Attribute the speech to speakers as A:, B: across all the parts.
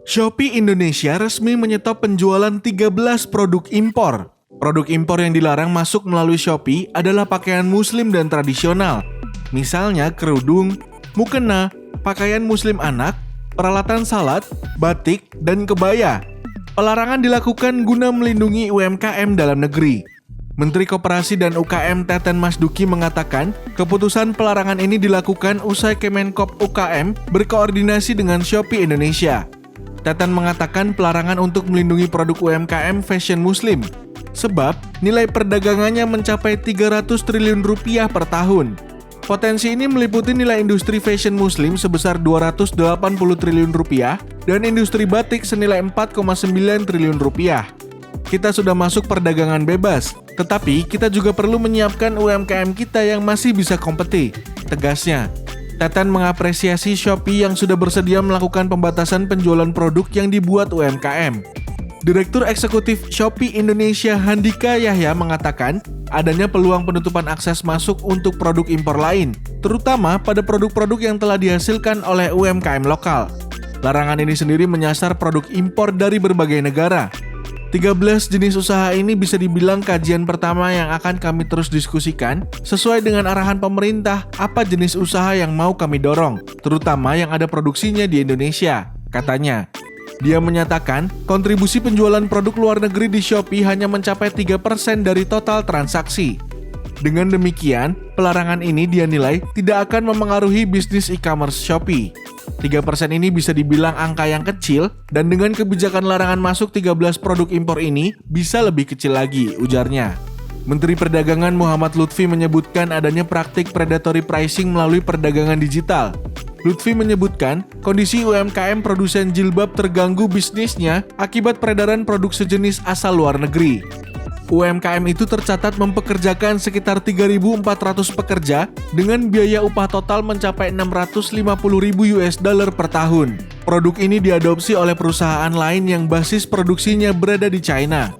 A: Shopee Indonesia resmi menyetop penjualan 13 produk impor. Produk impor yang dilarang masuk melalui Shopee adalah pakaian muslim dan tradisional. Misalnya kerudung, mukena, pakaian muslim anak, peralatan salat, batik, dan kebaya. Pelarangan dilakukan guna melindungi UMKM dalam negeri. Menteri Koperasi dan UKM Teten Mas Duki mengatakan, keputusan pelarangan ini dilakukan usai Kemenkop UKM berkoordinasi dengan Shopee Indonesia. Teten mengatakan pelarangan untuk melindungi produk UMKM fashion muslim, sebab nilai perdagangannya mencapai 300 triliun rupiah per tahun. Potensi ini meliputi nilai industri fashion muslim sebesar 280 triliun rupiah dan industri batik senilai 4,9 triliun rupiah. Kita sudah masuk perdagangan bebas, tetapi kita juga perlu menyiapkan UMKM kita yang masih bisa kompeti, tegasnya. Teten mengapresiasi Shopee yang sudah bersedia melakukan pembatasan penjualan produk yang dibuat UMKM. Direktur Eksekutif Shopee Indonesia Handika Yahya mengatakan adanya peluang penutupan akses masuk untuk produk impor lain, terutama pada produk-produk yang telah dihasilkan oleh UMKM lokal. Larangan ini sendiri menyasar produk impor dari berbagai negara. 13 jenis usaha ini bisa dibilang kajian pertama yang akan kami terus diskusikan sesuai dengan arahan pemerintah apa jenis usaha yang mau kami dorong, terutama yang ada produksinya di Indonesia, katanya. Dia menyatakan kontribusi penjualan produk luar negeri di Shopee hanya mencapai 3% dari total transaksi. Dengan demikian, pelarangan ini dia nilai tidak akan memengaruhi bisnis e-commerce Shopee. 3% ini bisa dibilang angka yang kecil dan dengan kebijakan larangan masuk 13 produk impor ini bisa lebih kecil lagi, ujarnya. Menteri Perdagangan Muhammad Lutfi menyebutkan adanya praktik predatory pricing melalui perdagangan digital. Lutfi menyebutkan kondisi UMKM produsen jilbab terganggu bisnisnya akibat peredaran produk sejenis asal luar negeri. UMKM itu tercatat mempekerjakan sekitar 3.400 pekerja dengan biaya upah total mencapai 650.000 US dollar per tahun. Produk ini diadopsi oleh perusahaan lain yang basis produksinya berada di China.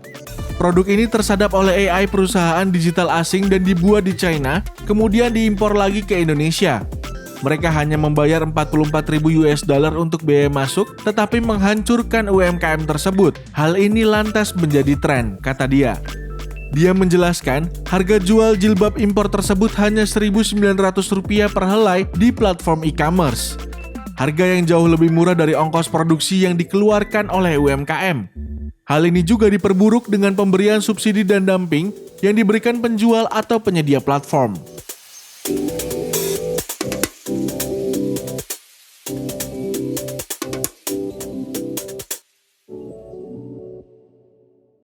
A: Produk ini tersadap oleh AI perusahaan digital asing dan dibuat di China, kemudian diimpor lagi ke Indonesia. Mereka hanya membayar 44.000 US dollar untuk biaya masuk, tetapi menghancurkan UMKM tersebut. Hal ini lantas menjadi tren, kata dia. Dia menjelaskan, harga jual jilbab impor tersebut hanya Rp1.900 per helai di platform e-commerce. Harga yang jauh lebih murah dari ongkos produksi yang dikeluarkan oleh UMKM. Hal ini juga diperburuk dengan pemberian subsidi dan dumping yang diberikan penjual atau penyedia platform.